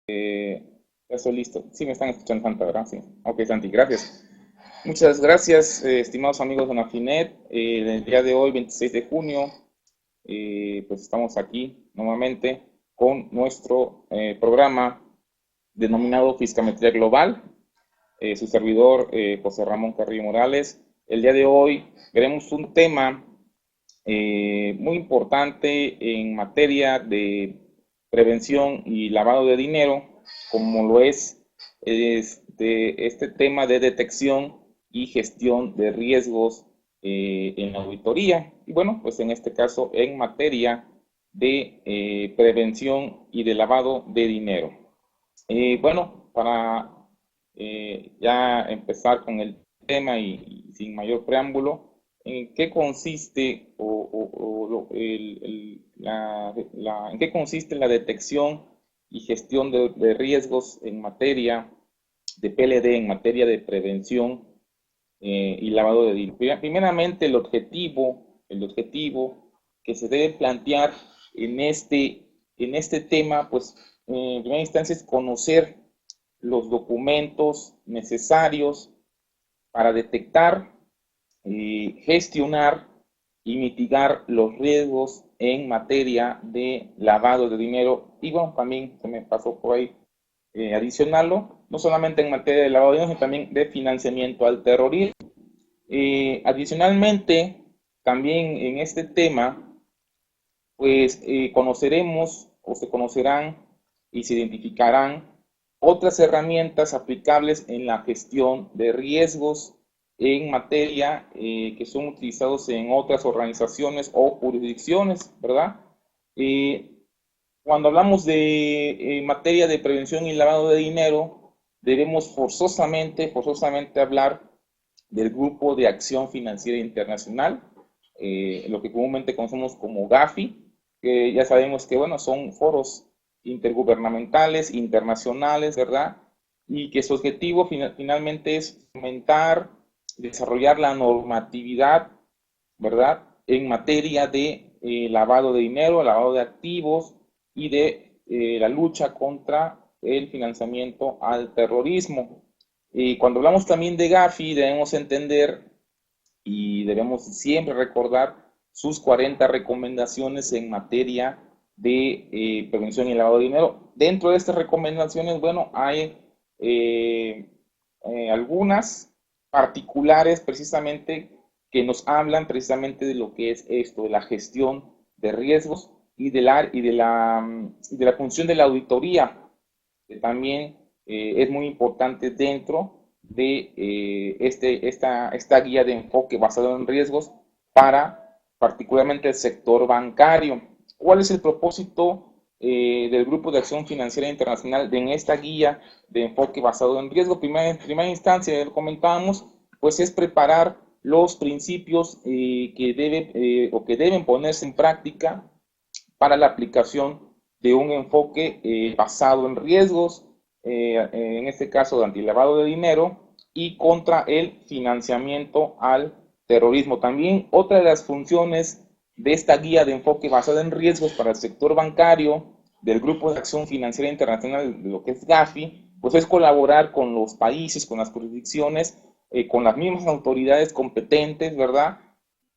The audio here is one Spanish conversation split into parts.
Ya estoy listo. Sí, me están escuchando, Santa, ¿verdad? Sí. Ok, Santi, gracias. Muchas gracias, estimados amigos de Nafinet. El día de hoy, 26 de junio, pues estamos aquí nuevamente con nuestro programa denominado Fiscametría Global. Su servidor, José Ramón Carrillo Morales. El día de hoy veremos un tema muy importante en materia de prevención y lavado de dinero, como lo es este tema de detección y gestión de riesgos en la auditoría. Y bueno, pues en este caso en materia de prevención y de lavado de dinero. Bueno, para ya empezar con el tema y sin mayor preámbulo, ¿en qué consiste en qué consiste la detección y gestión de riesgos en materia de PLD, en materia de prevención y lavado de dinero? Primeramente, el objetivo que se debe plantear en este tema, pues en primera instancia es conocer los documentos necesarios para detectar, gestionar y mitigar los riesgos en materia de lavado de dinero. Y bueno, también se me pasó por ahí adicionarlo, no solamente en materia de lavado de dinero, sino también de financiamiento al terrorismo. Adicionalmente, también en este tema, pues conoceremos o se conocerán y se identificarán otras herramientas aplicables en la gestión de riesgos en materia que son utilizados en otras organizaciones o jurisdicciones, ¿verdad? Eh, Cuando hablamos de materia de prevención y lavado de dinero, debemos forzosamente hablar del Grupo de Acción Financiera Internacional, lo que comúnmente conocemos como GAFI, que ya sabemos que, bueno, son foros intergubernamentales, internacionales, ¿verdad? Y que su objetivo finalmente es fomentar, desarrollar la normatividad, ¿verdad? En materia de lavado de dinero, lavado de activos y de la lucha contra el financiamiento al terrorismo. Y cuando hablamos también de Gafi, debemos entender y debemos siempre recordar sus 40 recomendaciones en materia de prevención y lavado de dinero. Dentro de estas recomendaciones, bueno, hay algunas particulares precisamente que nos hablan precisamente de lo que es esto, de la gestión de riesgos y de la función de la auditoría, que también es muy importante dentro de esta guía de enfoque basado en riesgos para particularmente el sector bancario. ¿Cuál es el propósito del Grupo de Acción Financiera Internacional en esta guía de enfoque basado en riesgo? En primera instancia, lo comentábamos, pues es preparar los principios que deben ponerse en práctica para la aplicación de un enfoque basado en riesgos, en este caso de antilavado de dinero y contra el financiamiento al terrorismo. También otra de las funciones de esta guía de enfoque basada en riesgos para el sector bancario del Grupo de Acción Financiera Internacional, de lo que es GAFI, pues es colaborar con los países, con las jurisdicciones, con las mismas autoridades competentes, ¿verdad?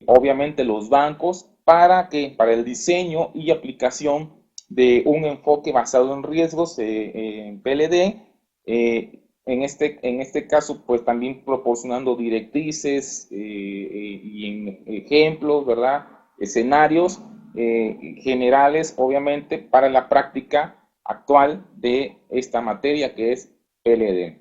Obviamente los bancos, para el diseño y aplicación de un enfoque basado en riesgos en PLD, en este caso, pues también proporcionando directrices y ejemplos, ¿verdad? Escenarios generales, obviamente, para la práctica actual de esta materia que es PLD.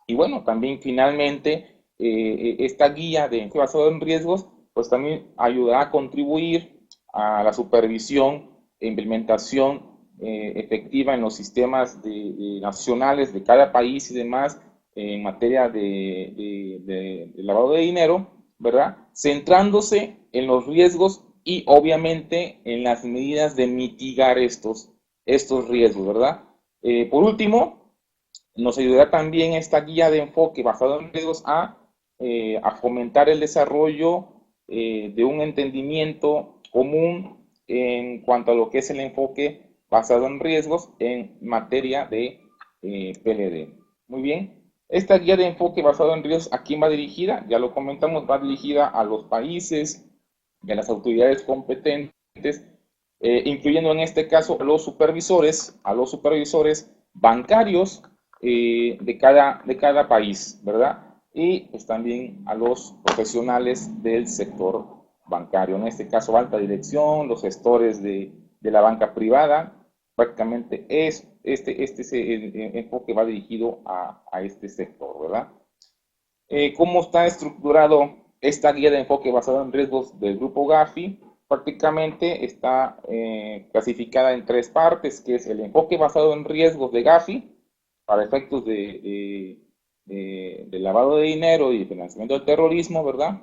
Y bueno, también finalmente esta guía de enfoque basado en riesgos, pues también ayudará a contribuir a la supervisión e implementación efectiva en los sistemas nacionales de cada país y demás en materia de lavado de dinero, ¿verdad? Centrándose en los riesgos y obviamente en las medidas de mitigar estos riesgos, ¿verdad? Por último, nos ayudará también esta guía de enfoque basado en riesgos a fomentar el desarrollo de un entendimiento común en cuanto a lo que es el enfoque basado en riesgos en materia de PLD. Muy bien. Esta guía de enfoque basado en riesgos, ¿a quién va dirigida? Ya lo comentamos, va dirigida a los países y a las autoridades competentes, incluyendo en este caso a los supervisores bancarios de cada país, ¿verdad? Y pues también a los profesionales del sector bancario, en este caso alta dirección, los gestores de la banca privada. Prácticamente el enfoque va dirigido a este sector, ¿verdad? ¿Cómo está estructurado esta guía de enfoque basada en riesgos del grupo Gafi? Prácticamente está clasificada en tres partes, que es el enfoque basado en riesgos de Gafi para efectos de lavado de dinero y financiamiento del terrorismo, ¿verdad?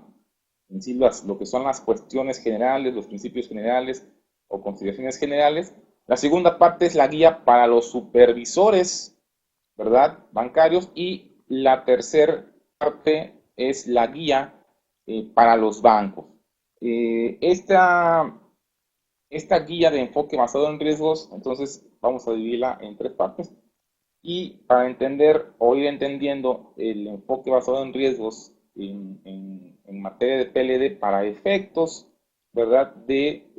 En sí, lo que son las cuestiones generales, los principios generales o consideraciones generales. La segunda parte es la guía para los supervisores, ¿verdad? Bancarios. Y la tercera parte es la guía para los bancos. Esta guía de enfoque basado en riesgos, entonces vamos a dividirla en tres partes. Y para entender o ir entendiendo el enfoque basado en riesgos en materia de PLD para efectos, ¿verdad? Del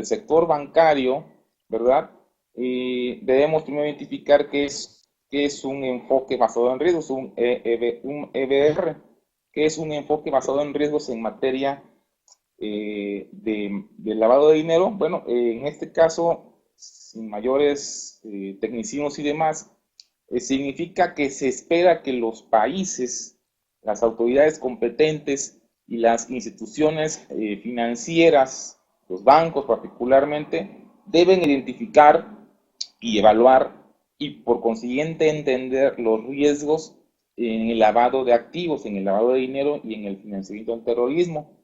sector bancario, ¿verdad? Debemos primero identificar qué es un enfoque basado en riesgos, un EBR, que es un enfoque basado en riesgos en materia de lavado de dinero. Bueno, en este caso, sin mayores tecnicismos y demás, significa que se espera que los países, las autoridades competentes y las instituciones financieras, los bancos particularmente, deben identificar y evaluar y por consiguiente entender los riesgos en el lavado de activos, en el lavado de dinero y en el financiamiento del terrorismo.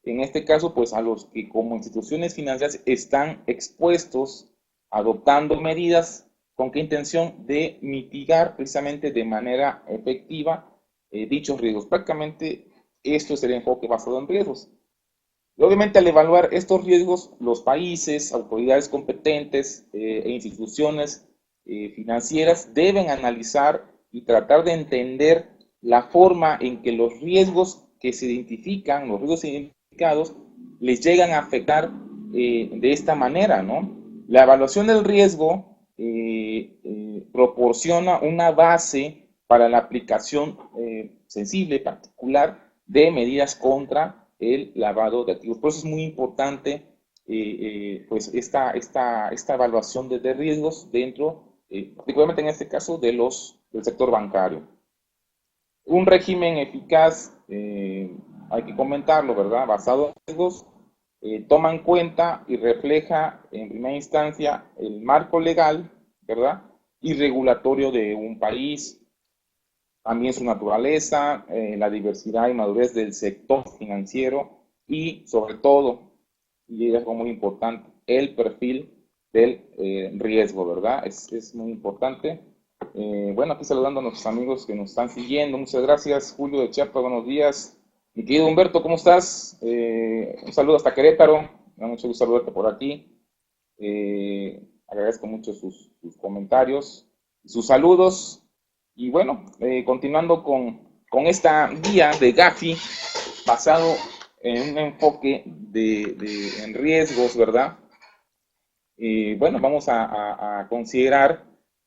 En este caso, pues a los que como instituciones financieras están expuestos, adoptando medidas, ¿con qué intención? De mitigar precisamente de manera efectiva dichos riesgos. Prácticamente esto es el enfoque basado en riesgos. Y obviamente al evaluar estos riesgos, los países, autoridades competentes e instituciones financieras deben analizar y tratar de entender la forma en que los riesgos que se identifican, los riesgos identificados, les llegan a afectar de esta manera, ¿no? La evaluación del riesgo proporciona una base para la aplicación sensible, particular, de medidas contra el lavado de activos. Por eso es muy importante pues esta evaluación de riesgos dentro, particularmente en este caso, del sector bancario. Un régimen eficaz, hay que comentarlo, ¿verdad? Basado en riesgos, toma en cuenta y refleja en primera instancia el marco legal, ¿verdad? Y regulatorio de un país, también su naturaleza, la diversidad y madurez del sector financiero y sobre todo, y es algo muy importante, el perfil del riesgo, ¿verdad? Es muy importante. Bueno, aquí saludando a nuestros amigos que nos están siguiendo. Muchas gracias, Julio de Chiapas, buenos días. Mi querido Humberto, ¿cómo estás? Un saludo hasta Querétaro. Me da mucho gusto saludarte por aquí. Agradezco mucho sus comentarios, sus saludos. Y bueno, continuando con esta guía de Gafi, basado en un enfoque en riesgos, ¿verdad? Bueno, vamos a considerar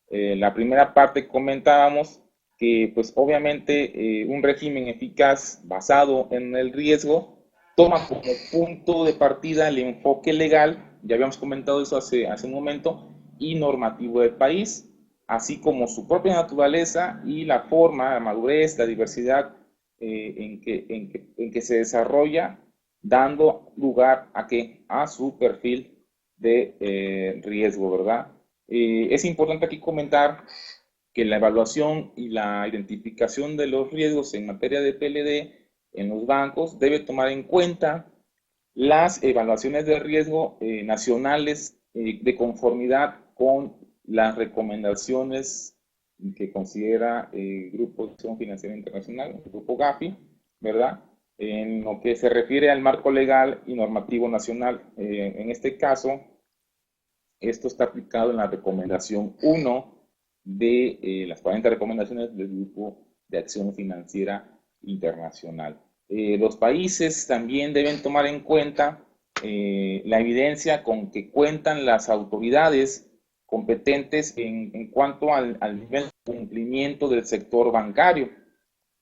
la primera parte que comentábamos, que pues obviamente un régimen eficaz basado en el riesgo toma como punto de partida el enfoque legal, ya habíamos comentado eso hace un momento, y normativo del país, así como su propia naturaleza y la forma, la madurez, la diversidad en que se desarrolla, dando lugar a su perfil de riesgo, ¿verdad? Es importante aquí comentar que la evaluación y la identificación de los riesgos en materia de PLD en los bancos debe tomar en cuenta las evaluaciones de riesgo nacionales de conformidad con las recomendaciones que considera el Grupo de Acción Financiera Internacional, el Grupo Gafi, ¿verdad? En lo que se refiere al marco legal y normativo nacional. En este caso, esto está aplicado en la recomendación 1 de las 40 recomendaciones del Grupo de Acción Financiera Internacional. Los países también deben tomar en cuenta la evidencia con que cuentan las autoridades competentes en cuanto al nivel de cumplimiento del sector bancario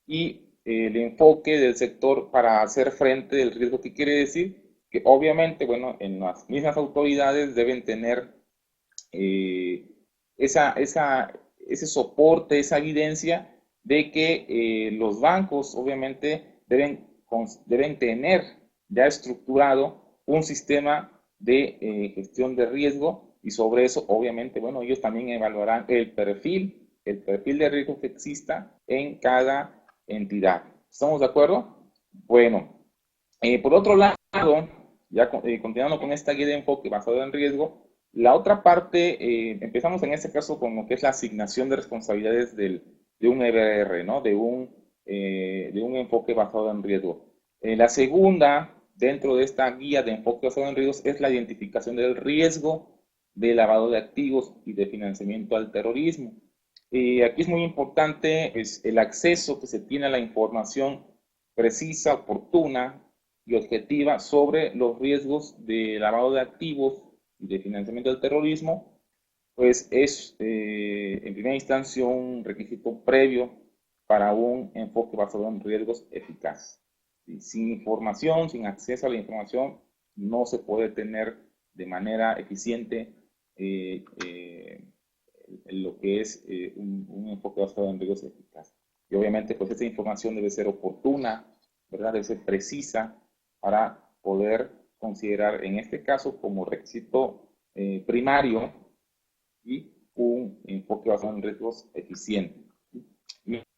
y el enfoque del sector para hacer frente del riesgo, que quiere decir que obviamente, bueno, en las mismas autoridades deben tener eh, ese soporte, esa evidencia de que los bancos obviamente deben tener ya estructurado un sistema de gestión de riesgo, y sobre eso obviamente, bueno, ellos también evaluarán el perfil de riesgo que exista en cada entidad. ¿Estamos de acuerdo? Bueno, por otro lado, ya continuando con esta guía de enfoque basado en riesgo, la otra parte, empezamos en este caso con lo que es la asignación de responsabilidades de un EBR, ¿no? De un enfoque basado en riesgo. La segunda, dentro de esta guía de enfoque basado en riesgos, es la identificación del riesgo de lavado de activos y de financiamiento al terrorismo. Aquí es muy importante el acceso que se tiene a la información precisa, oportuna y objetiva sobre los riesgos de lavado de activos y de financiamiento del terrorismo, pues es en primera instancia un requisito previo para un enfoque basado en riesgos eficaz. Sin información, sin acceso a la información, no se puede tener de manera eficiente lo que es un enfoque basado en riesgos eficaz. Y obviamente, pues esa información debe ser oportuna, ¿verdad? Debe ser precisa para poder considerar en este caso como requisito primario y un enfoque basado en riesgos eficiente.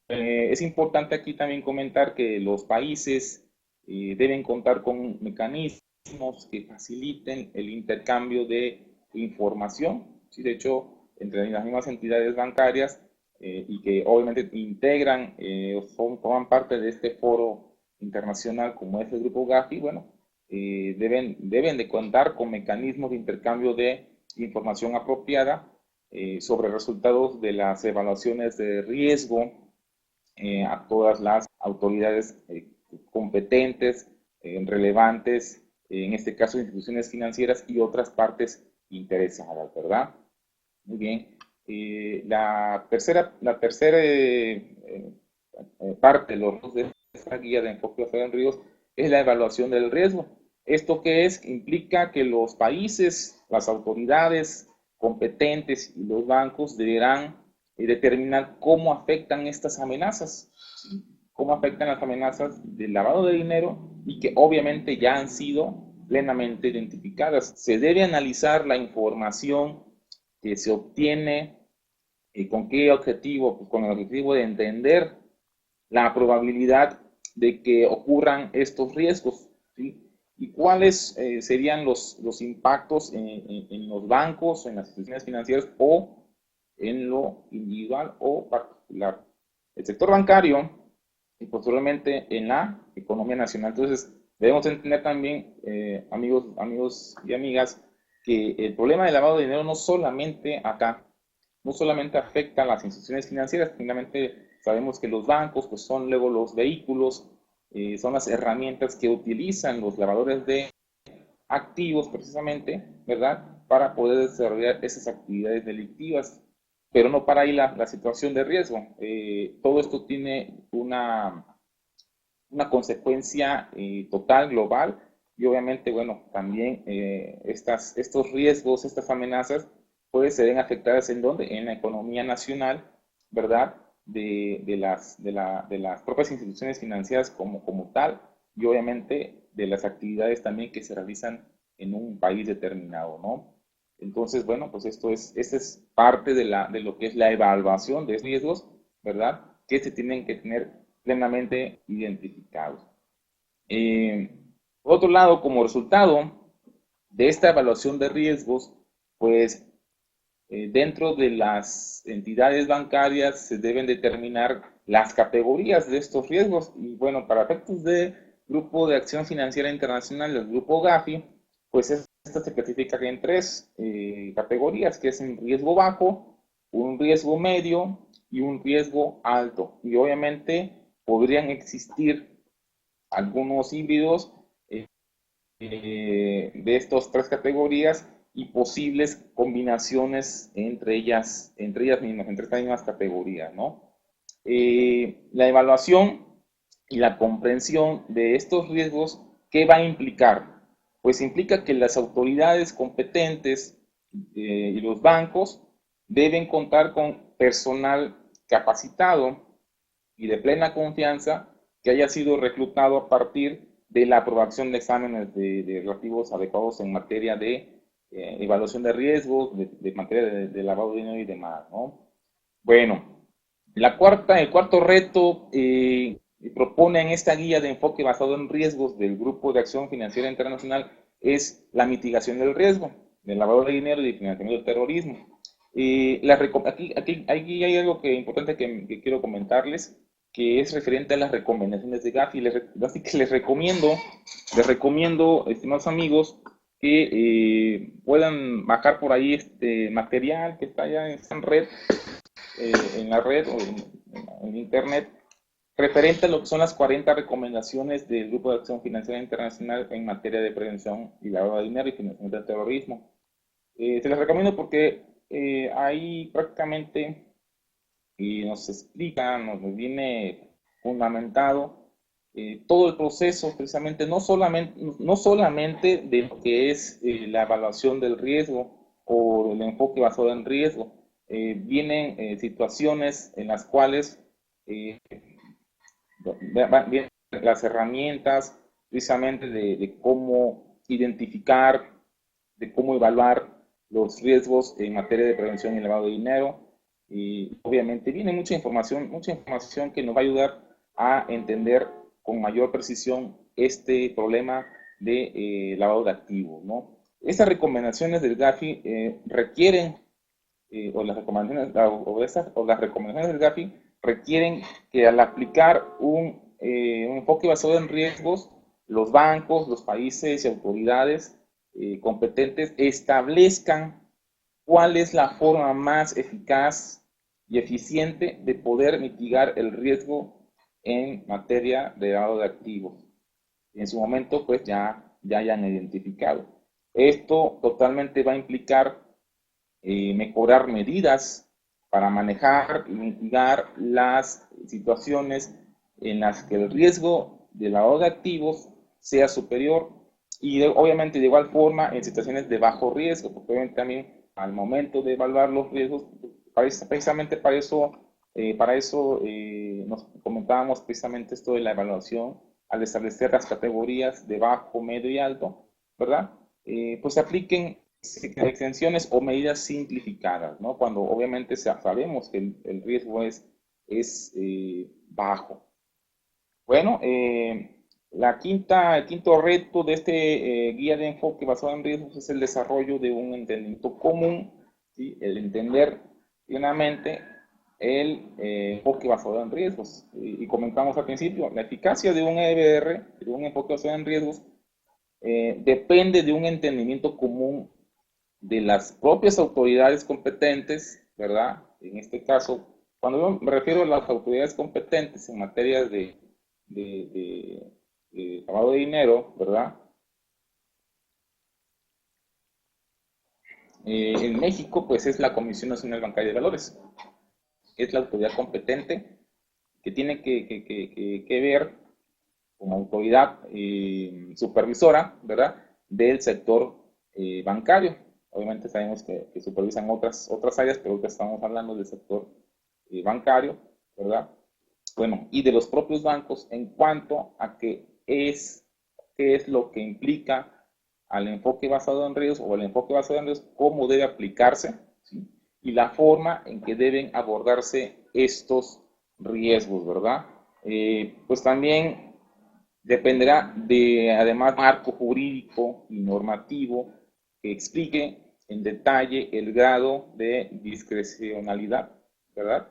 Es importante aquí también comentar que los países deben contar con mecanismos que faciliten el intercambio de información. ¿Sí? De hecho, entre las mismas entidades bancarias y que obviamente integran o forman parte de este foro internacional como es el Grupo Gafi, bueno, deben de contar con mecanismos de intercambio de información apropiada sobre resultados de las evaluaciones de riesgo a todas las autoridades competentes, relevantes, en este caso instituciones financieras y otras partes interesadas, ¿verdad? Muy bien. La tercera parte de esta guía de enfoque basado en riesgos es la evaluación del riesgo. ¿Esto qué es? Implica que los países, las autoridades competentes y los bancos deberán determinar cómo afectan estas amenazas, cómo afectan las amenazas del lavado de dinero y que obviamente ya han sido plenamente identificadas. Se debe analizar la información que se obtiene y con qué objetivo, pues con el objetivo de entender la probabilidad de que ocurran estos riesgos, ¿sí? Y cuáles serían los impactos en los bancos, en las instituciones financieras o en lo individual o particular. El sector bancario y posteriormente en la economía nacional. Entonces, debemos entender también, amigos y amigas, que el problema del lavado de dinero no solamente afecta a las instituciones financieras, finalmente sabemos que los bancos pues son luego los vehículos, son las herramientas que utilizan los lavadores de activos precisamente, ¿verdad? Para poder desarrollar esas actividades delictivas, pero no para ahí la situación de riesgo. Todo esto tiene una consecuencia total, global, y obviamente, bueno, también estos riesgos, estas amenazas, pues se ven afectadas en dónde? En la economía nacional, ¿verdad? De las propias instituciones financieras como tal, y obviamente de las actividades también que se realizan en un país determinado, ¿no? Entonces, bueno, pues esta es parte de lo que es la evaluación de riesgos, ¿verdad? Que se tienen que tener plenamente identificados. Por otro lado, como resultado de esta evaluación de riesgos, pues dentro de las entidades bancarias se deben determinar las categorías de estos riesgos y bueno, para efectos de Grupo de Acción Financiera Internacional, el Grupo Gafi, pues esta se clasifica en tres categorías, que es en riesgo bajo, un riesgo medio y un riesgo alto. Y obviamente podrían existir algunos híbridos de estas tres categorías y posibles combinaciones entre ellas mismas, entre estas mismas categorías, ¿no? La evaluación y la comprensión de estos riesgos, ¿qué va a implicar? Pues implica que las autoridades competentes y los bancos deben contar con personal capacitado y de plena confianza que haya sido reclutado a partir de la aprobación de exámenes de relativos adecuados en materia de evaluación de riesgos, de materia de lavado de dinero y demás, ¿no? Bueno, el cuarto reto propone en esta guía de enfoque basado en riesgos del Grupo de Acción Financiera Internacional es la mitigación del riesgo, del lavado de dinero y del financiamiento del terrorismo. Aquí hay algo importante que quiero comentarles, que es referente a las recomendaciones de Gafi. Así que les recomiendo, estimados amigos, que puedan bajar por ahí este material que está ya en red, en la red o en internet, referente a lo que son las 40 recomendaciones del Grupo de Acción Financiera Internacional en materia de prevención y lavado de dinero y financiamiento del terrorismo. Se les recomiendo porque ahí prácticamente nos explica, nos viene fundamentado todo el proceso, precisamente, no solamente de lo que es la evaluación del riesgo o el enfoque basado en riesgo. Vienen situaciones en las cuales vienen las herramientas precisamente de cómo identificar, de cómo evaluar los riesgos en materia de prevención y lavado de dinero. Y obviamente viene mucha información que nos va a ayudar a entender con mayor precisión este problema de lavado de activos, ¿no? Estas recomendaciones del GAFI requieren, o las recomendaciones del GAFI requieren que al aplicar un enfoque basado en riesgos, los bancos, los países y autoridades competentes establezcan cuál es la forma más eficaz y eficiente de poder mitigar el riesgo en materia de lavado de activos. En su momento, pues ya hayan identificado. Esto totalmente va a implicar mejorar medidas para manejar y mitigar las situaciones en las que el riesgo de lavado de activos sea superior y obviamente de igual forma en situaciones de bajo riesgo, porque obviamente también al momento de evaluar los riesgos, precisamente para eso nos comentábamos precisamente esto de la evaluación al establecer las categorías de bajo, medio y alto, ¿verdad? Pues se apliquen extensiones o medidas simplificadas, ¿no? Cuando obviamente sabemos que el riesgo es bajo. Bueno, el quinto reto de este guía de enfoque basado en riesgos es el desarrollo de un entendimiento común, ¿sí? El entender plenamente el enfoque basado en riesgos. Y comentamos al principio, la eficacia de un EBR, de un enfoque basado en riesgos, depende de un entendimiento común de las propias autoridades competentes, ¿verdad? En este caso, cuando yo me refiero a las autoridades competentes en materia de lavado de dinero, ¿verdad? En México, pues es la Comisión Nacional Bancaria de Valores. Es la autoridad competente que tiene que ver como autoridad supervisora, ¿verdad? Del sector bancario. Obviamente sabemos que supervisan otras áreas, pero ahorita estamos hablando del sector bancario, ¿verdad? Bueno, y de los propios bancos en cuanto a qué es lo que implica al enfoque basado en riesgos o el enfoque basado en riesgos, cómo debe aplicarse, ¿sí? Y la forma en que deben abordarse estos riesgos, ¿verdad? Pues también dependerá de, además, marco jurídico y normativo que explique en detalle el grado de discrecionalidad, ¿verdad?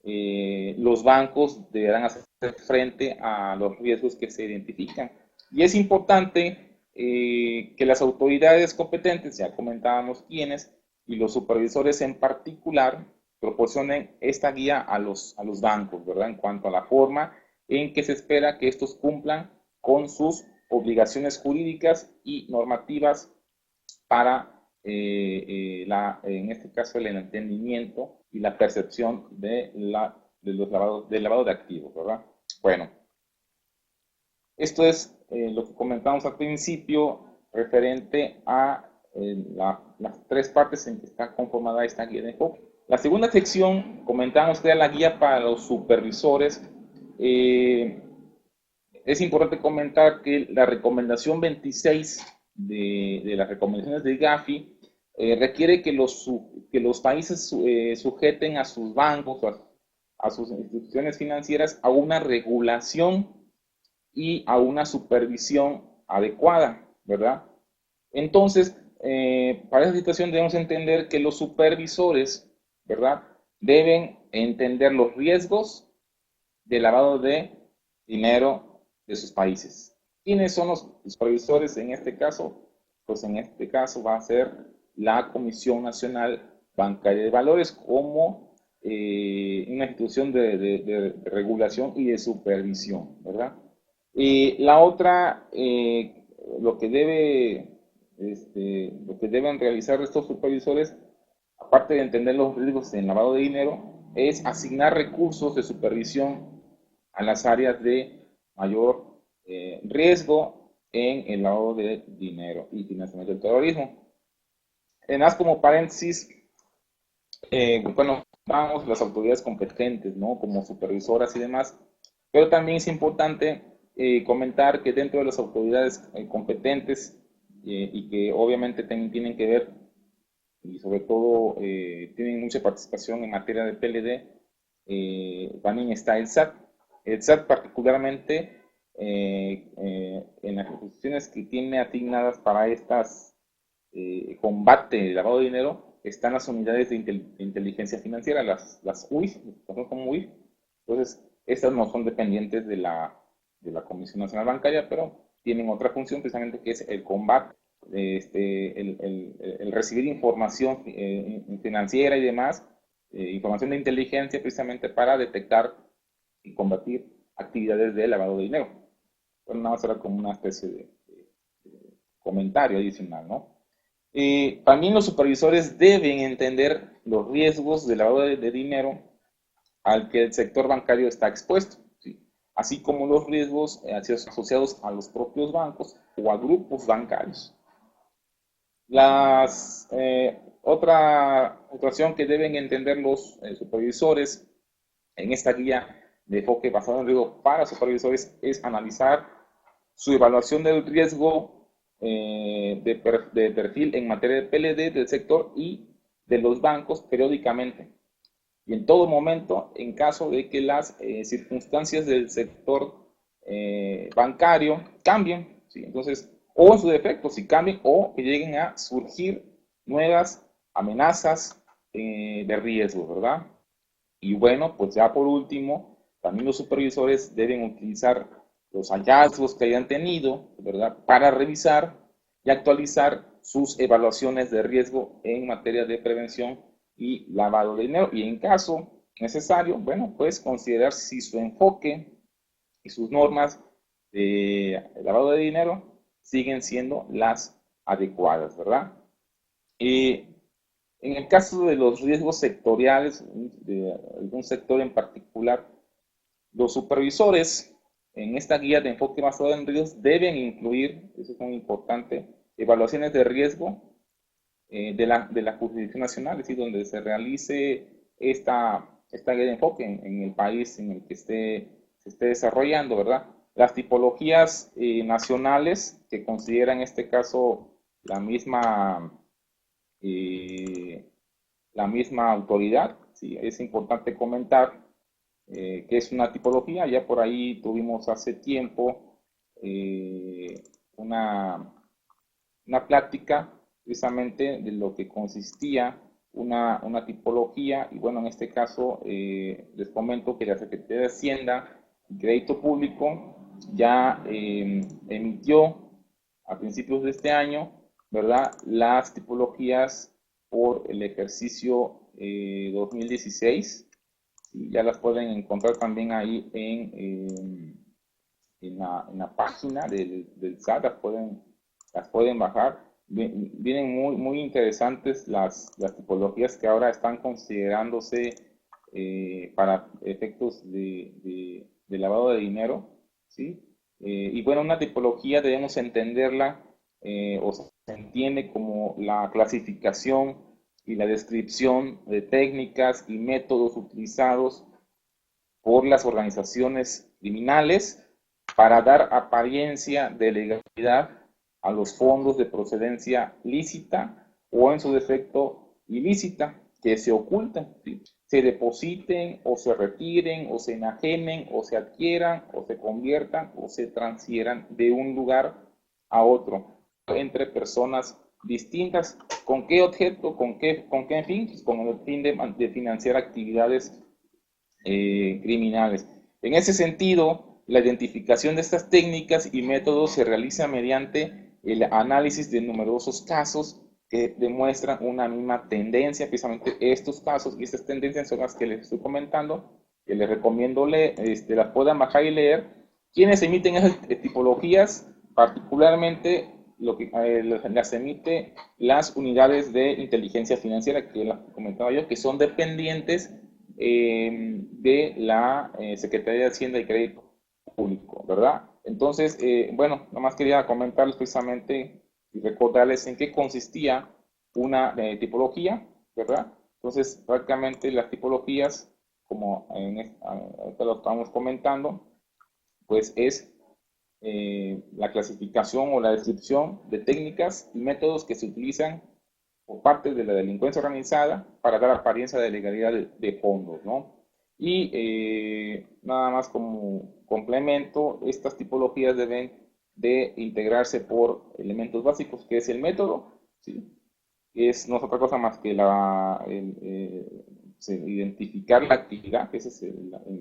Los bancos deberán hacer frente a los riesgos que se identifican. Y es importante que las autoridades competentes, ya comentábamos quiénes, y los supervisores en particular, proporcionen esta guía a los bancos, ¿verdad? En cuanto a la forma en que se espera que estos cumplan con sus obligaciones jurídicas y normativas para, en este caso, el entendimiento y la percepción del lavado de activos, ¿verdad? Bueno, esto es lo que comentamos al principio referente a las tres partes en que está conformada esta guía de enfoque. La segunda sección, comentamos que era la guía para los supervisores. Es importante comentar que la recomendación 26 de las recomendaciones de Gafi requiere que los países sujeten a sus bancos o a sus instituciones financieras a una regulación y a una supervisión adecuada, ¿verdad? Entonces, para esa situación debemos entender que los supervisores, ¿verdad? Deben entender los riesgos de lavado de dinero de sus países. ¿Quiénes son los supervisores en este caso? Pues en este caso va a ser la Comisión Nacional Bancaria de Valores como una institución de regulación y de supervisión, ¿verdad? La otra, lo que deben realizar estos supervisores, aparte de entender los riesgos en lavado de dinero, es asignar recursos de supervisión a las áreas de mayor riesgo en el lavado de dinero y financiamiento del terrorismo. Además, como paréntesis, bueno, vamos las autoridades competentes, ¿no? Como supervisoras y demás, pero también es importante comentar que dentro de las autoridades competentes y que obviamente también tienen que ver y sobre todo tienen mucha participación en materia de PLD, también está el SAT. El SAT particularmente en las instituciones que tiene asignadas para estas combate del lavado de dinero están las unidades de inteligencia financiera, las UIF, como UIF. Entonces, estas no son dependientes de la Comisión Nacional Bancaria, pero tienen otra función precisamente que es el combate, el recibir información financiera y demás, información de inteligencia precisamente para detectar y combatir actividades de lavado de dinero. Bueno, nada más era como una especie de comentario adicional, ¿no? También los supervisores deben entender los riesgos de lavado de dinero al que el sector bancario está expuesto, ¿sí? Así como los riesgos asociados a los propios bancos o a grupos bancarios. Otra situación que deben entender los supervisores en esta guía de enfoque basado en riesgo para supervisores es analizar su evaluación del riesgo de perfil en materia de PLD del sector y de los bancos periódicamente y en todo momento en caso de que las circunstancias del sector bancario cambien, ¿sí? Entonces, o en su defecto, si cambien o que lleguen a surgir nuevas amenazas de riesgo, ¿verdad? Y bueno, pues ya por último, también los supervisores deben utilizar los hallazgos que hayan tenido, ¿verdad? Para revisar y actualizar sus evaluaciones de riesgo en materia de prevención y lavado de dinero. Y en caso necesario, bueno, pues considerar si su enfoque y sus normas de lavado de dinero siguen siendo las adecuadas, ¿verdad? En el caso de los riesgos sectoriales, de algún sector en particular, los supervisores en esta guía de enfoque basado en riesgos deben incluir, eso es muy importante, evaluaciones de riesgo de la jurisdicción nacional, es decir, donde se realice esta guía de enfoque en el país en el que se esté desarrollando, ¿verdad? Las tipologías nacionales que considera en este caso la misma la misma autoridad. Sí, es importante comentar que es una tipología. Ya por ahí tuvimos hace tiempo una, una plática precisamente de lo que consistía una tipología. Y bueno, en este caso les comento que la Secretaría de Hacienda y Crédito Público ya emitió a principios de este año, ¿verdad?, las tipologías por el ejercicio 2016. Ya las pueden encontrar también ahí en la página del SAT, las pueden bajar. Vienen muy interesantes las tipologías que ahora están considerándose para efectos de lavado de dinero, ¿sí? Y bueno, una tipología debemos entenderla o se entiende como la clasificación y la descripción de técnicas y métodos utilizados por las organizaciones criminales para dar apariencia de legalidad a los fondos de procedencia lícita o en su defecto ilícita que se ocultan, ¿sí? Se depositen o se retiren o se enajenen o se adquieran o se conviertan o se transfieran de un lugar a otro entre personas distintas. ¿Con qué objeto? ¿Con qué fin? Pues con el fin de financiar actividades criminales. En ese sentido, la identificación de estas técnicas y métodos se realiza mediante el análisis de numerosos casos que demuestran una misma tendencia. Precisamente estos casos y estas tendencias son las que les estoy comentando, que les recomiendo leer, las puedan bajar y leer. Quienes emiten esas tipologías, particularmente las emite las unidades de inteligencia financiera, que las comentaba yo, que son dependientes de la Secretaría de Hacienda y Crédito Público, ¿verdad? Entonces, bueno, nomás quería comentarles precisamente y recordarles en qué consistía una tipología, ¿verdad? Entonces, prácticamente las tipologías, como ahorita lo estamos comentando, pues es la clasificación o la descripción de técnicas y métodos que se utilizan por parte de la delincuencia organizada para dar apariencia de legalidad de fondos, ¿no? Y nada más como complemento, estas tipologías deben de integrarse por elementos básicos, que es el método, ¿sí? Es no es otra cosa más que identificar la actividad que es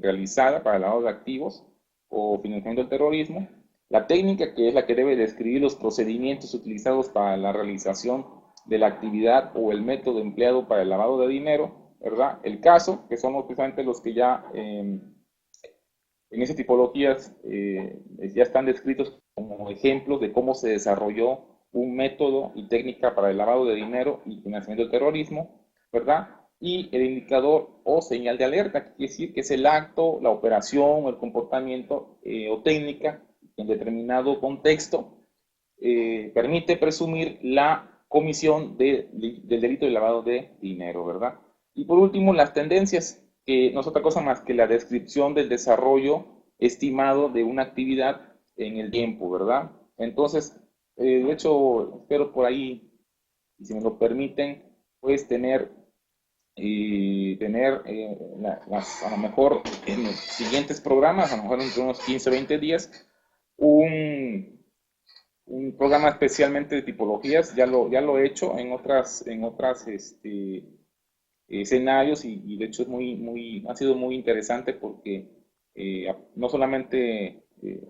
realizada para el lavado de activos o financiamiento del terrorismo, la técnica, que es la que debe describir los procedimientos utilizados para la realización de la actividad o el método empleado para el lavado de dinero, ¿verdad? El caso, que son precisamente los que ya en esas tipologías ya están descritos como ejemplos de cómo se desarrolló un método y técnica para el lavado de dinero y financiamiento del terrorismo, ¿verdad? Y el indicador o señal de alerta, que quiere decir que es el acto, la operación, el comportamiento o técnica en determinado contexto permite presumir la comisión del delito de lavado de dinero, ¿verdad? Y por último, las tendencias, que no es otra cosa más que la descripción del desarrollo estimado de una actividad en el tiempo, ¿verdad? Entonces, de hecho, espero por ahí, y si me lo permiten, pues tener a lo mejor en los siguientes programas, a lo mejor entre unos 15 o 20 días, un programa especialmente de tipologías. Ya lo he hecho en otras escenarios y de hecho ha sido muy interesante porque no solamente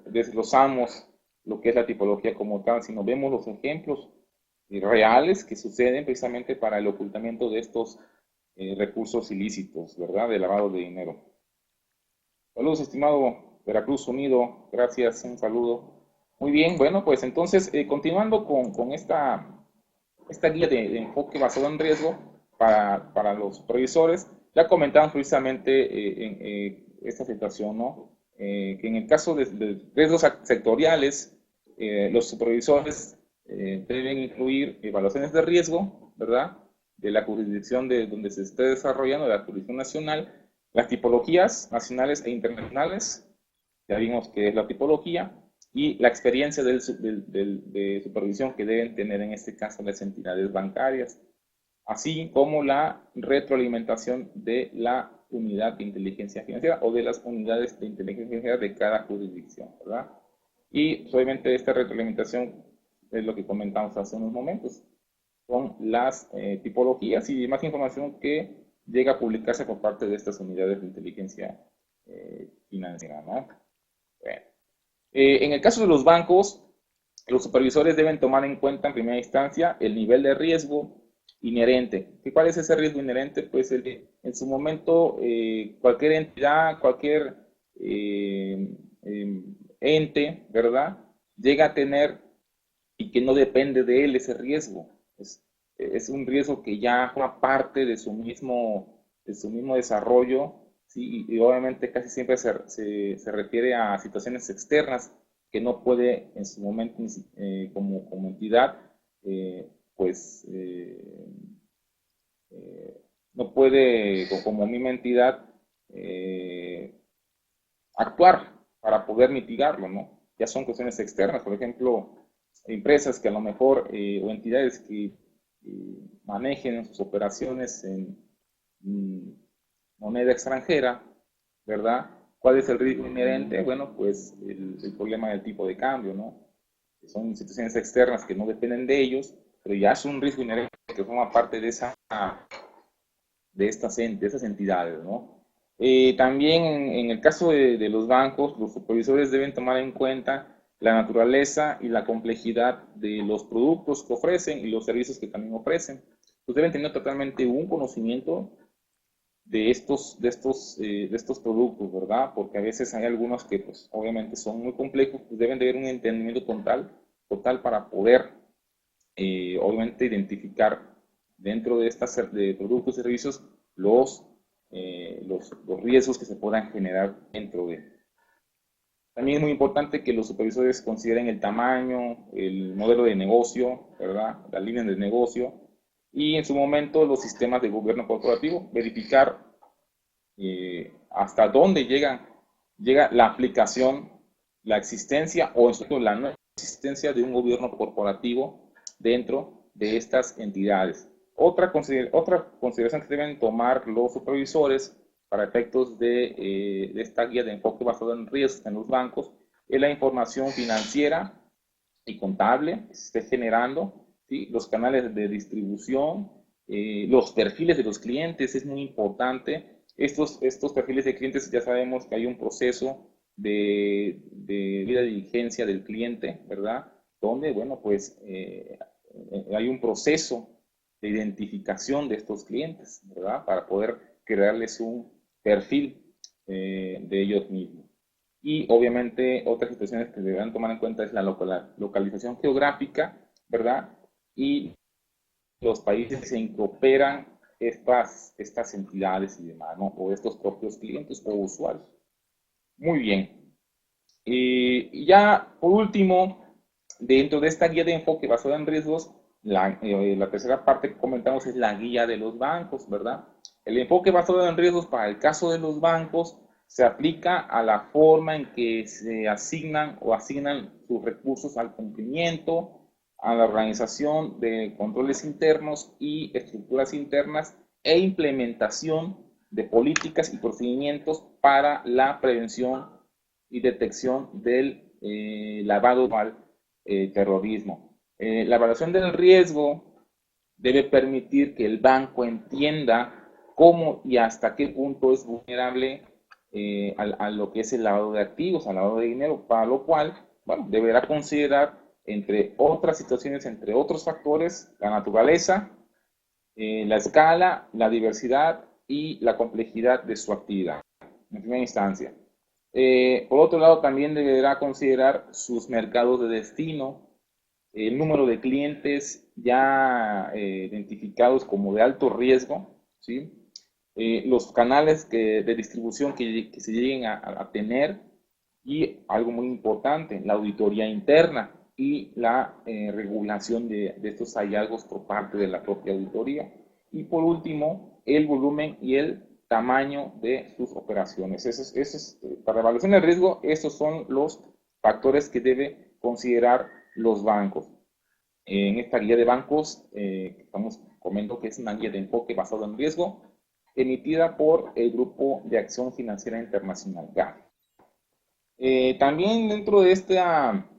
desglosamos lo que es la tipología como tal, sino vemos los ejemplos reales que suceden precisamente para el ocultamiento de estos recursos ilícitos, ¿verdad? De lavado de dinero. Saludos, estimado Veracruz Unido. Gracias, un saludo. Muy bien, bueno, pues entonces, continuando con esta guía de enfoque basado en riesgo para los supervisores, ya comentamos precisamente en esta situación, ¿no? Que en el caso de riesgos sectoriales, los supervisores deben incluir evaluaciones de riesgo, ¿verdad? De la jurisdicción de donde se esté desarrollando, de la jurisdicción nacional, las tipologías nacionales e internacionales, ya vimos que es la tipología, y la experiencia de supervisión que deben tener en este caso las entidades bancarias, así como la retroalimentación de la unidad de inteligencia financiera o de las unidades de inteligencia financiera de cada jurisdicción, ¿verdad? Y obviamente esta retroalimentación es lo que comentamos hace unos momentos, son las tipologías y más información que llega a publicarse por parte de estas unidades de inteligencia financiera, ¿no? Bueno. En el caso de los bancos, los supervisores deben tomar en cuenta en primera instancia el nivel de riesgo inherente. ¿Y cuál es ese riesgo inherente? Pues en su momento cualquier entidad, cualquier ente, ¿verdad? Llega a tener y que no depende de él ese riesgo. Es un riesgo que ya forma parte de su mismo desarrollo, ¿sí? Y obviamente casi siempre se refiere a situaciones externas que no puede en su momento como entidad, pues no puede como misma entidad actuar para poder mitigarlo, ¿no? Ya son cuestiones externas, por ejemplo, empresas que a lo mejor o entidades que manejen sus operaciones en moneda extranjera, ¿verdad? ¿Cuál es el riesgo inherente? Bueno, pues el problema del tipo de cambio, ¿no? Son instituciones externas que no dependen de ellos, pero ya es un riesgo inherente que forma parte de de esas entidades, ¿no? También en el caso de los bancos, los supervisores deben tomar en cuenta la naturaleza y la complejidad de los productos que ofrecen y los servicios que también ofrecen. Pues deben tener totalmente un conocimiento de estos productos, ¿verdad? Porque a veces hay algunos que, pues, obviamente son muy complejos, pues deben de haber un entendimiento total para poder, obviamente, identificar dentro de estas de productos y servicios los riesgos que se puedan generar dentro de. También es muy importante que los supervisores consideren el tamaño, el modelo de negocio, ¿verdad? La línea de negocio y en su momento los sistemas de gobierno corporativo, verificar hasta dónde llega la aplicación, la existencia o en su la no existencia de un gobierno corporativo dentro de estas entidades. Otra consideración que deben tomar los supervisores para efectos de esta guía de enfoque basado en riesgos en los bancos es la información financiera y contable que se esté generando, ¿sí? Los canales de distribución, los perfiles de los clientes, es muy importante. Estos perfiles de clientes ya sabemos que hay un proceso de vida de diligencia del cliente, ¿verdad? Donde, bueno, pues hay un proceso de identificación de estos clientes, ¿verdad? Para poder crearles un perfil de ellos mismos. Y obviamente otras situaciones que deberán tomar en cuenta es la localización geográfica, ¿verdad? Y los países en que operan estas entidades y demás, ¿no? O estos propios clientes o usuarios. Muy bien. Y ya por último, dentro de esta guía de enfoque basada en riesgos, la tercera parte que comentamos es la guía de los bancos, ¿verdad? El enfoque basado en riesgos para el caso de los bancos se aplica a la forma en que se asignan sus recursos al cumplimiento, a la organización de controles internos y estructuras internas e implementación de políticas y procedimientos para la prevención y detección del lavado al terrorismo. La evaluación del riesgo debe permitir que el banco entienda cómo y hasta qué punto es vulnerable a lo que es el lavado de activos, al lavado de dinero, para lo cual, bueno, deberá considerar, entre otras situaciones, entre otros factores, la naturaleza, la escala, la diversidad y la complejidad de su actividad, en primera instancia. Por otro lado, también deberá considerar sus mercados de destino, el número de clientes ya identificados como de alto riesgo, ¿sí? Los canales de distribución que se lleguen a tener y algo muy importante, la auditoría interna y la regulación de estos hallazgos por parte de la propia auditoría. Y por último, el volumen y el tamaño de sus operaciones. Para evaluación de riesgo, estos son los factores que debe considerar los bancos. En esta guía de bancos, estamos comentando que es una guía de enfoque basado en riesgo, emitida por el Grupo de Acción Financiera Internacional, GAFI. También dentro de esta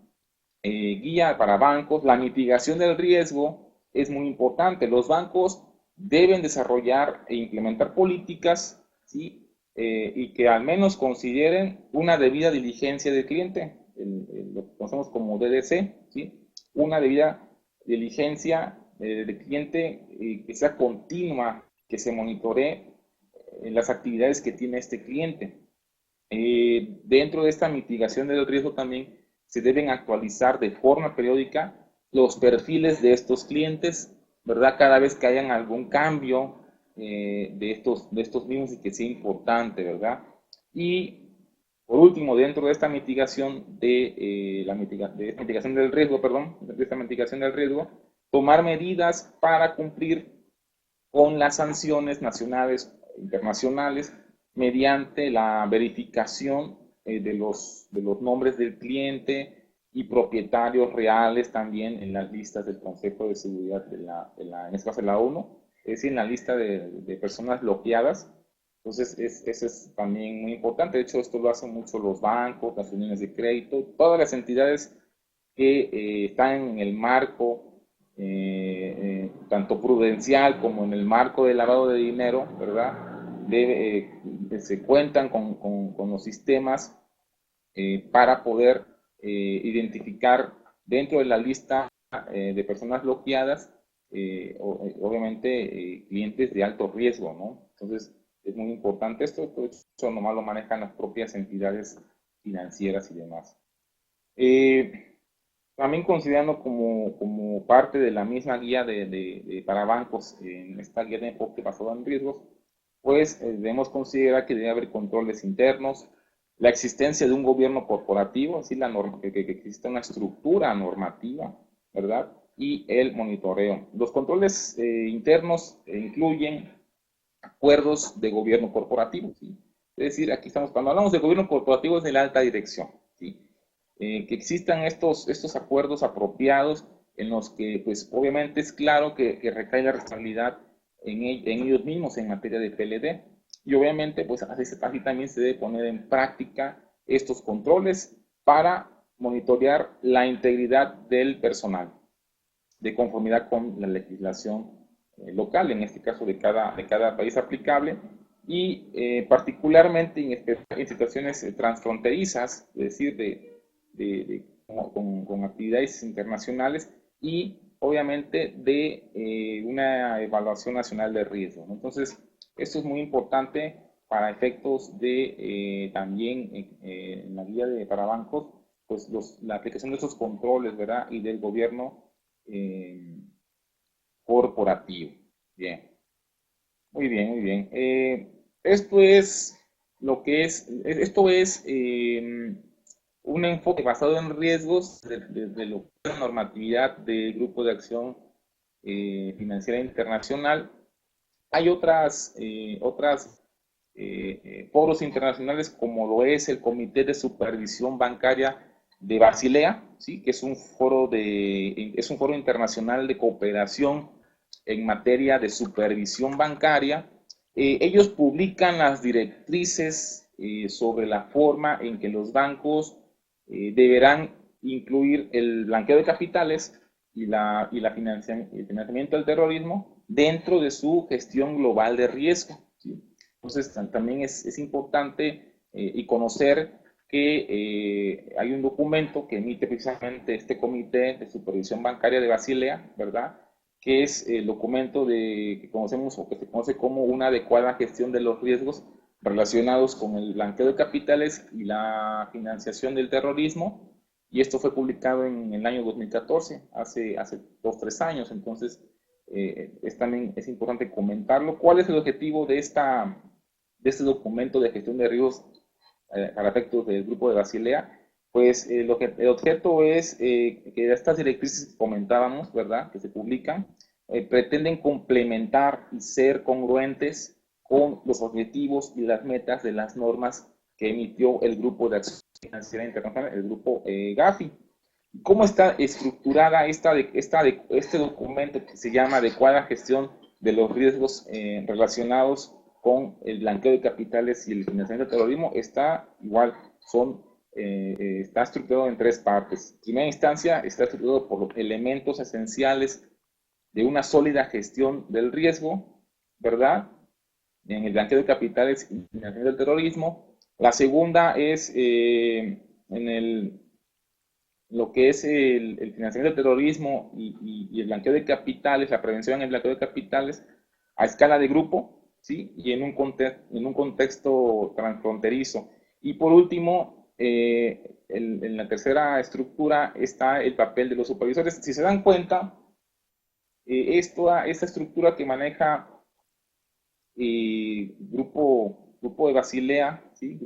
guía para bancos, la mitigación del riesgo es muy importante. Los bancos deben desarrollar e implementar políticas, ¿sí? Y que al menos consideren una debida diligencia del cliente, lo que conocemos como DDC, ¿sí? Una debida diligencia del cliente que sea continua, que se monitoree las actividades que tiene este cliente. Dentro de esta mitigación del riesgo también se deben actualizar de forma periódica los perfiles de estos clientes, ¿verdad? Cada vez que hayan algún cambio de estos mismos y que sea importante, ¿verdad? Y por último, dentro de esta mitigación de esta mitigación del riesgo, perdón, de esta mitigación del riesgo, tomar medidas para cumplir con las sanciones nacionales e internacionales mediante la verificación de los nombres del cliente y propietarios reales también en las listas del Consejo de Seguridad en este caso de la ONU, es decir, en la lista de personas bloqueadas. Entonces, eso es también muy importante. De hecho, esto lo hacen mucho los bancos, las uniones de crédito, todas las entidades que están en el marco tanto prudencial como en el marco del lavado de dinero, ¿verdad? Se cuentan con los sistemas para poder identificar dentro de la lista de personas bloqueadas, obviamente, clientes de alto riesgo, ¿no? Entonces, es muy importante esto, eso nomás lo manejan las propias entidades financieras y demás. También considerando como parte de la misma guía para bancos, en esta guía de enfoque basado en riesgos, pues debemos considerar que debe haber controles internos, la existencia de un gobierno corporativo, así que exista una estructura normativa, ¿verdad? Y el monitoreo. Los controles internos incluyen acuerdos de gobierno corporativo, ¿sí? Es decir, aquí estamos, cuando hablamos de gobierno corporativo es de la alta dirección, ¿sí? Que existan estos acuerdos apropiados en los que, pues, obviamente es claro que recae la responsabilidad en ellos mismos en materia de PLD. Y obviamente, pues, así también se debe poner en práctica estos controles para monitorear la integridad del personal, de conformidad con la legislación local, en este caso de cada país aplicable, y particularmente en situaciones transfronterizas, es decir, con actividades internacionales y obviamente de una evaluación nacional de riesgo, ¿no? Entonces, esto es muy importante para efectos de también en la guía para bancos, pues la aplicación de esos controles, ¿verdad? Y del gobierno eh, corporativo. Bien, muy bien, muy bien. Esto es esto es un enfoque basado en riesgos desde lo que es la normatividad del Grupo de Acción Financiera Internacional. Hay otras foros internacionales como lo es el Comité de Supervisión Bancaria de Basilea, ¿sí? Que es un foro internacional de cooperación en materia de supervisión bancaria. Ellos publican las directrices sobre la forma en que los bancos deberán incluir el blanqueo de capitales y el financiamiento del terrorismo dentro de su gestión global de riesgo, ¿sí? Entonces, también es importante y conocer que hay un documento que emite precisamente este Comité de Supervisión Bancaria de Basilea, ¿verdad? Que es el documento que conocemos o que se conoce como una adecuada gestión de los riesgos relacionados con el blanqueo de capitales y la financiación del terrorismo. Y esto fue publicado en el año 2014, hace 2 o 3 años. Entonces, también es importante comentarlo. ¿Cuál es el objetivo de este documento de gestión de riesgos para efectos del Grupo de Basilea? Pues el objeto es que estas directrices que comentábamos, ¿verdad?, que se publican, pretenden complementar y ser congruentes con los objetivos y las metas de las normas que emitió el Grupo de Acción Financiera Internacional, el Grupo GAFI. ¿Cómo está estructurada este documento que se llama Adecuada Gestión de los Riesgos relacionados con el blanqueo de capitales y el financiamiento del terrorismo? Está estructurado en 3 partes. En primera instancia, está estructurado por los elementos esenciales de una sólida gestión del riesgo, ¿verdad?, en el blanqueo de capitales y financiamiento del terrorismo. La segunda es en el lo que es el financiamiento del terrorismo y el blanqueo de capitales, la prevención en el blanqueo de capitales a escala de grupo, ¿sí? Y en un contexto transfronterizo. Y por último, en la tercera estructura está el papel de los supervisores. Si se dan cuenta, es toda esta estructura que maneja grupo de Basilea, ¿sí?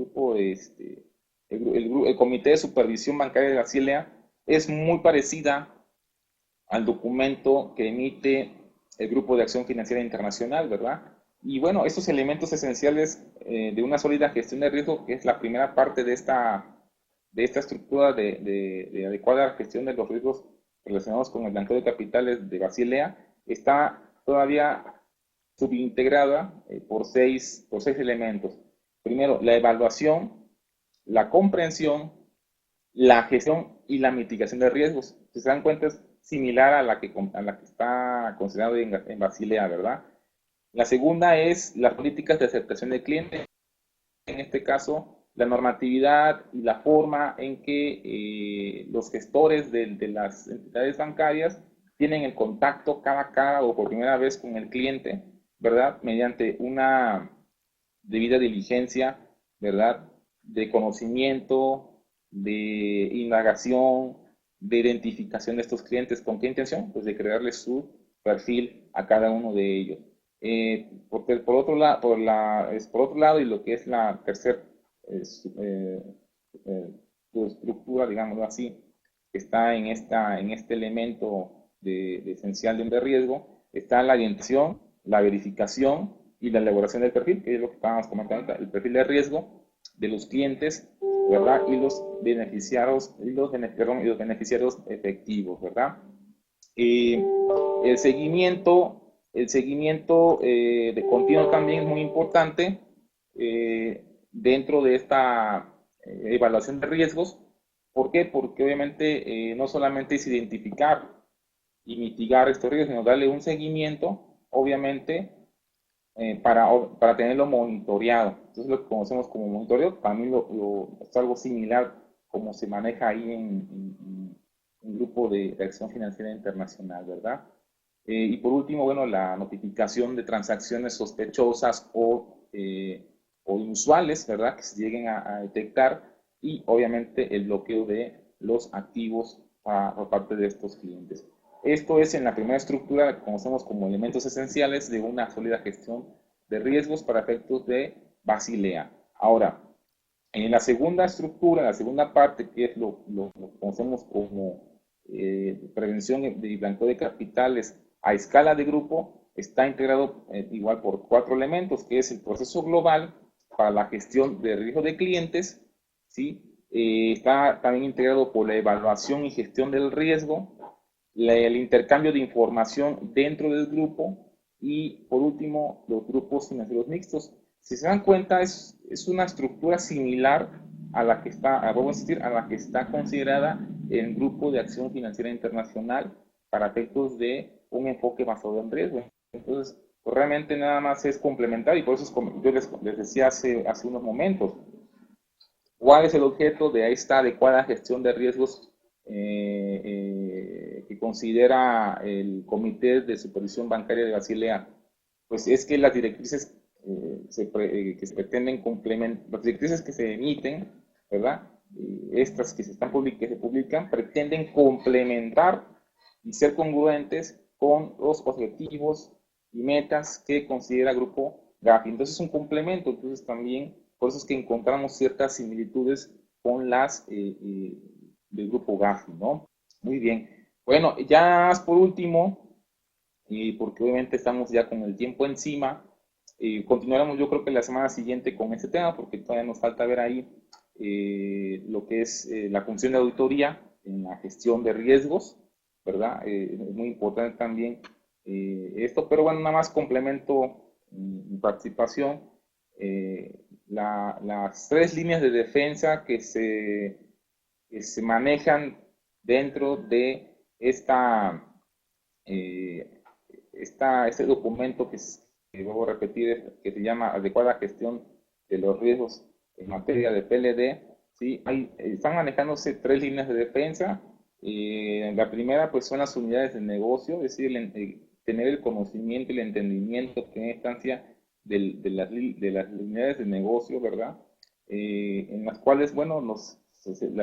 El Comité de Supervisión Bancaria de Basilea es muy parecida al documento que emite el Grupo de Acción Financiera Internacional, ¿verdad? Y bueno, estos elementos esenciales de una sólida gestión de riesgo, que es la primera parte de esta estructura de adecuada gestión de los riesgos relacionados con el blanqueo de capitales de Basilea, está todavía subintegrada por seis elementos. Primero, la evaluación, la comprensión, la gestión y la mitigación de riesgos. Si se dan cuenta, es similar a la que está considerada en Basilea, ¿verdad? La segunda es las políticas de aceptación del cliente. En este caso, la normatividad y la forma en que los gestores de las entidades bancarias tienen el contacto cara a cara o por primera vez con el cliente, ¿verdad? Mediante una debida diligencia, ¿verdad? De conocimiento, de indagación, de identificación de estos clientes. ¿Con qué intención? Pues de crearles su perfil a cada uno de ellos. Por otro lado, por otro lado, y lo que es la tercera eh, eh, estructura, digámoslo así, que está en este elemento de esencial de riesgo, está la identificación, la verificación y la elaboración del perfil, que es lo que estábamos comentando, el perfil de riesgo de los clientes, ¿verdad? Y los beneficiarios, y los beneficiarios efectivos, ¿verdad? Eh, el seguimiento de continuo también es muy importante dentro de esta evaluación de riesgos. ¿Por qué? Porque obviamente no solamente es identificar y mitigar estos riesgos, sino darle un seguimiento, obviamente, para tenerlo monitoreado. Entonces lo que conocemos como monitoreo, también es algo similar como se maneja ahí en un grupo de acción financiera internacional, ¿verdad? Y por último, bueno, la notificación de transacciones sospechosas o inusuales, ¿verdad? Que se lleguen a detectar y obviamente el bloqueo de los activos por parte de estos clientes. Esto es en la primera estructura que conocemos como elementos esenciales de una sólida gestión de riesgos para efectos de Basilea. Ahora, en la segunda estructura, la segunda parte, que es lo que conocemos como prevención de blanqueo de capitales a escala de grupo, está integrado igual por cuatro elementos, que es el proceso global para la gestión de riesgo de clientes, ¿sí? Está también integrado por la evaluación y gestión del riesgo, el intercambio de información dentro del grupo y, por último, los grupos financieros mixtos. Si se dan cuenta, es una estructura similar a la que está, vamos a decir, a la que está considerada el Grupo de Acción Financiera Internacional para efectos de un enfoque basado en riesgo. Entonces, pues realmente nada más es complementar y por eso yo les decía hace unos momentos, ¿cuál es el objeto de esta adecuada gestión de riesgos que considera el Comité de Supervisión Bancaria de Basilea? Pues es que las directrices que se pretenden complementar, las directrices que se emiten, ¿verdad? Estas que se publican, pretenden complementar y ser congruentes con los objetivos y metas que considera Grupo GAFI. Entonces es un complemento, entonces también, por eso es que encontramos ciertas similitudes con las del Grupo GAFI, ¿no? Muy bien. Bueno, ya por último, porque obviamente estamos ya con el tiempo encima, continuaremos yo creo que la semana siguiente con este tema, porque todavía nos falta ver ahí lo que es la función de auditoría en la gestión de riesgos, ¿verdad? Es muy importante también esto, pero bueno, nada más complemento mi participación. Las tres líneas de defensa que se manejan dentro de eh, este documento que debo repetir, que se llama Adecuada Gestión de los Riesgos en materia de PLD, ¿sí? Están manejándose tres líneas de defensa. La primera, pues, son las unidades de negocio, es decir, tener el conocimiento y el entendimiento que en instancia de las unidades de negocio, ¿verdad? En las cuales, bueno,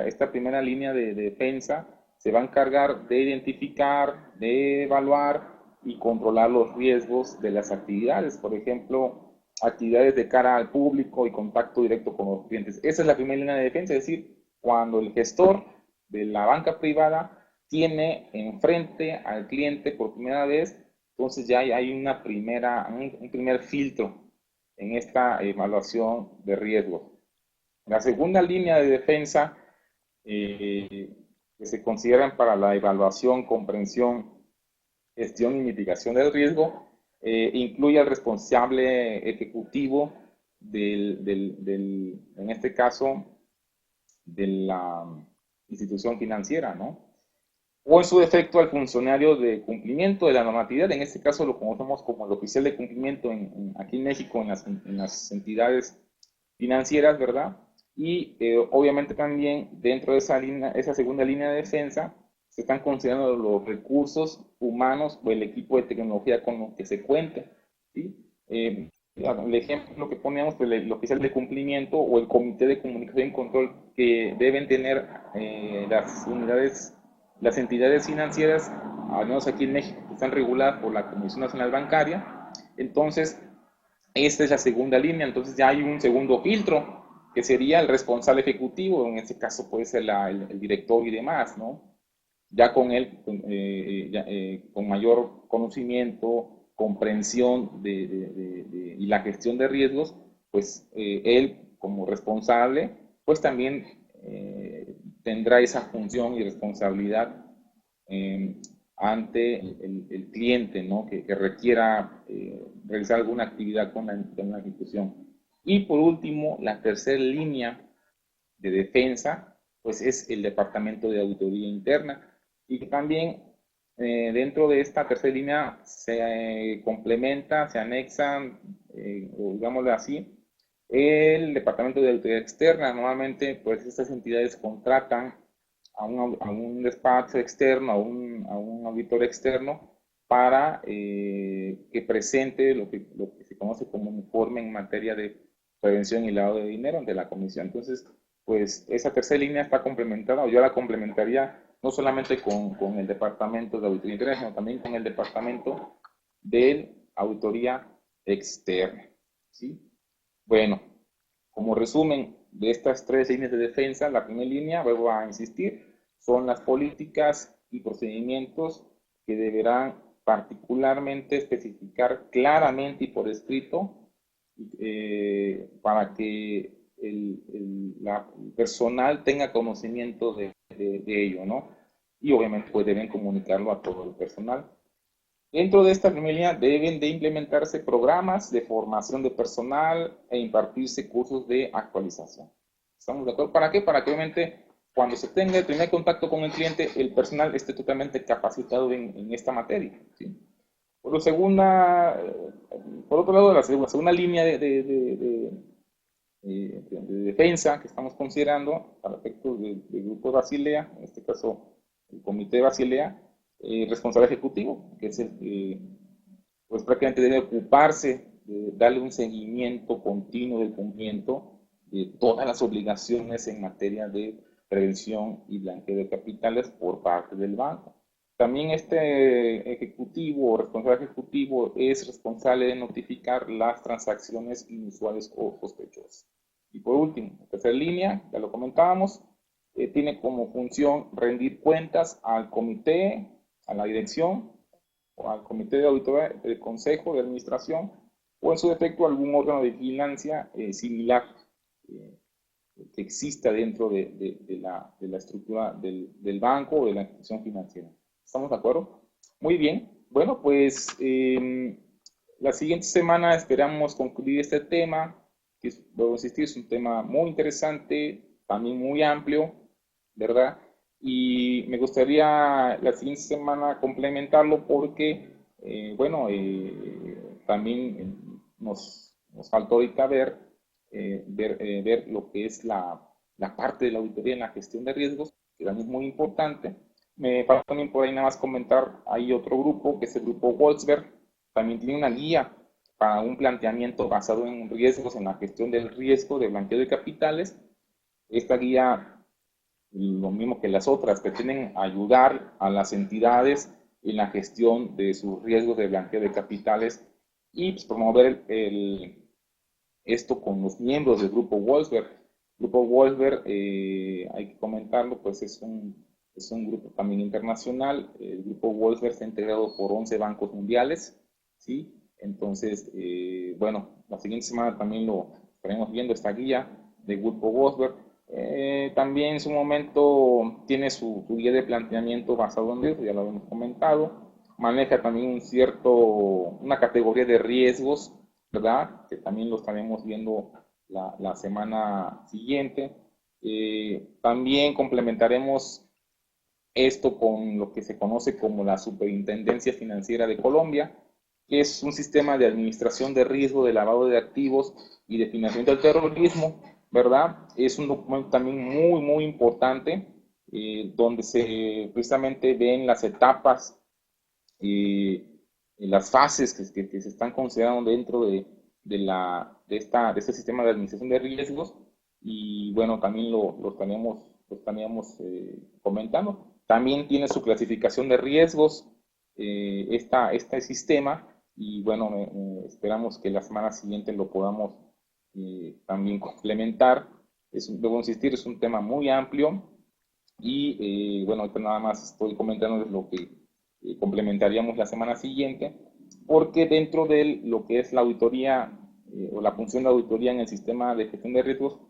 esta primera línea de defensa se va a encargar de identificar, de evaluar y controlar los riesgos de las actividades, por ejemplo, actividades de cara al público y contacto directo con los clientes. Esa es la primera línea de defensa, es decir, cuando el gestor de la banca privada tiene enfrente al cliente por primera vez, entonces ya hay un primer filtro en esta evaluación de riesgos. La segunda línea de defensa que se consideran para la evaluación, comprensión, gestión y mitigación del riesgo incluye al responsable ejecutivo en este caso, de la institución financiera, ¿no? O en su defecto al funcionario de cumplimiento de la normatividad, en este caso lo conocemos como el oficial de cumplimiento aquí en México en las entidades financieras, ¿verdad? Y obviamente también dentro de esa segunda línea de defensa se están considerando los recursos humanos o el equipo de tecnología con los que se cuente, ¿sí? El ejemplo que poníamos, pues, el oficial de cumplimiento o el comité de comunicación y control que deben tener las entidades financieras, al menos aquí en México, que están reguladas por la Comisión Nacional Bancaria. Entonces, esta es la segunda línea, entonces ya hay un segundo filtro, que sería el responsable ejecutivo, en este caso puede ser el director y demás, ¿no? Ya con él, con mayor conocimiento, comprensión y la gestión de riesgos, pues él como responsable, pues también tendrá esa función y responsabilidad eh, ante el cliente, ¿no? Que requiera realizar alguna actividad con la institución. Y por último, la tercera línea de defensa, pues es el Departamento de Auditoría Interna, y que también dentro de esta tercera línea se complementa, se anexa, o digámoslo así, el Departamento de Auditoría Externa. Normalmente, pues estas entidades contratan a un despacho externo, a un auditor externo, para que presente lo que se conoce como informe en materia de prevención y lavado de dinero ante la comisión. Entonces, pues esa tercera línea está complementada, o yo la complementaría no solamente con el Departamento de Auditoría Interna, sino también con el Departamento de Auditoría Externa, ¿sí? Bueno, como resumen de estas tres líneas de defensa, la primera línea, vuelvo a insistir, son las políticas y procedimientos que deberán particularmente especificar claramente y por escrito para que el personal tenga conocimiento de ello, ¿no? Y obviamente pues deben comunicarlo a todo el personal. Dentro de esta primera línea deben de implementarse programas de formación de personal e impartirse cursos de actualización. ¿Estamos de acuerdo? ¿Para qué? Para que obviamente cuando se tenga el primer contacto con el cliente, el personal esté totalmente capacitado en esta materia, ¿sí? Por otro lado, la segunda línea de defensa que estamos considerando para efectos del Grupo de Basilea, en este caso el Comité de Basilea, responsable ejecutivo, que es el que pues prácticamente debe ocuparse de darle un seguimiento continuo del cumplimiento de todas las obligaciones en materia de prevención y blanqueo de capitales por parte del banco. También este ejecutivo o responsable ejecutivo es responsable de notificar las transacciones inusuales o sospechosas. Y por último, la tercera línea, ya lo comentábamos, tiene como función rendir cuentas al comité, a la dirección o al comité de auditoría del consejo de administración o en su defecto algún órgano de vigilancia similar eh, que exista dentro de la estructura del banco o de la institución financiera. ¿Estamos de acuerdo? Muy bien. Bueno, pues la siguiente semana esperamos concluir este tema, que debo insistir, es un tema muy interesante, también muy amplio, ¿verdad? Y me gustaría la siguiente semana complementarlo porque, bueno, también nos faltó ahorita ver lo que es la parte de la auditoría en la gestión de riesgos, que también es muy importante. Me falta también por ahí nada más comentar, hay otro grupo, que es el grupo Wolfsberg, también tiene una guía para un planteamiento basado en riesgos, en la gestión del riesgo de blanqueo de capitales. Esta guía, lo mismo que las otras, pretenden ayudar a las entidades en la gestión de sus riesgos de blanqueo de capitales y pues, promover esto con los miembros del grupo Wolfsberg. El grupo Wolfsberg, hay que comentarlo, pues es un grupo también internacional. El grupo Wolfsberg está integrado por 11 bancos mundiales, ¿sí? Entonces, bueno, la siguiente semana también lo estaremos viendo, esta guía del grupo Wolfsberg. También en su momento tiene su guía de planteamiento basado en riesgo, ya lo habíamos comentado. Maneja también una categoría de riesgos, ¿verdad? Que también lo estaremos viendo la semana siguiente. También complementaremos esto con lo que se conoce como la Superintendencia Financiera de Colombia, que es un sistema de administración de riesgo de lavado de activos y de financiamiento del terrorismo, ¿verdad? Es un documento también muy, muy importante, donde se precisamente ven las etapas, las fases que se están considerando dentro de este sistema de administración de riesgos. Y bueno, también lo estaríamos comentando. También tiene su clasificación de riesgos, este sistema, y bueno, esperamos que la semana siguiente lo podamos también complementar. Debo insistir, es un tema muy amplio y bueno, ahorita nada más estoy comentando lo que complementaríamos la semana siguiente, porque dentro de lo que es la auditoría o la función de auditoría en el sistema de gestión de riesgos,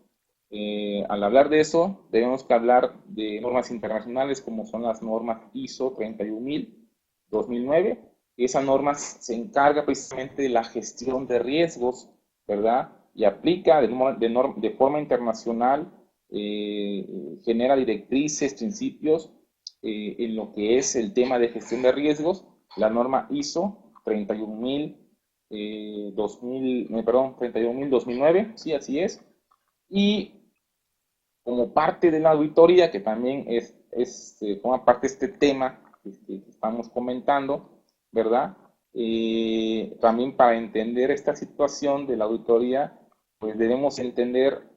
al hablar de eso, debemos que hablar de normas internacionales como son las normas ISO 31000-2009. Esa norma se encarga precisamente de la gestión de riesgos, ¿verdad? Y aplica de forma internacional, genera directrices, principios en lo que es el tema de gestión de riesgos. La norma ISO 31009, sí, así es. Y como parte de la auditoría, que también forma parte de este tema que estamos comentando, ¿verdad? También para entender esta situación de la auditoría, pues debemos entender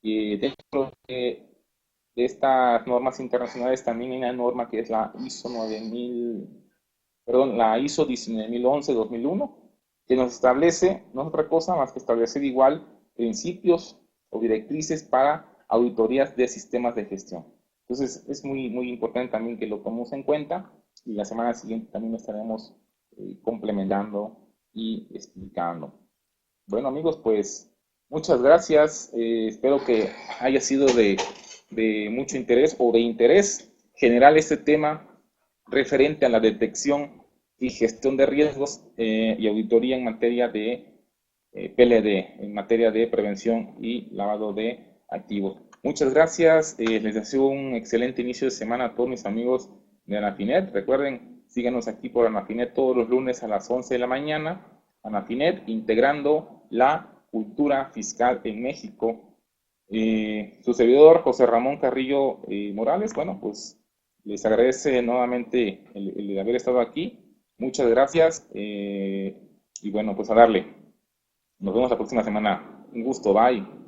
que dentro de estas normas internacionales también hay una norma que es la ISO 9000, perdón, la ISO 19011-2001, que nos establece, no es otra cosa más que establecer igual principios o directrices para auditorías de sistemas de gestión. Entonces es muy, muy importante también que lo tomemos en cuenta y la semana siguiente también lo estaremos complementando y explicando. Bueno amigos, pues muchas gracias. Espero que haya sido de mucho interés o de interés general este tema referente a la detección y gestión de riesgos y auditoría en materia de PLD, en materia de prevención y lavado de activos. Muchas gracias. Les deseo un excelente inicio de semana a todos mis amigos de Anafinet. Recuerden, síganos aquí por Anafinet todos los lunes a las 11 de la mañana. Anafinet, integrando la cultura fiscal en México. Su servidor, José Ramón Carrillo Morales, bueno, pues les agradece nuevamente el haber estado aquí. Muchas gracias y bueno, pues a darle. Nos vemos la próxima semana. Un gusto, bye.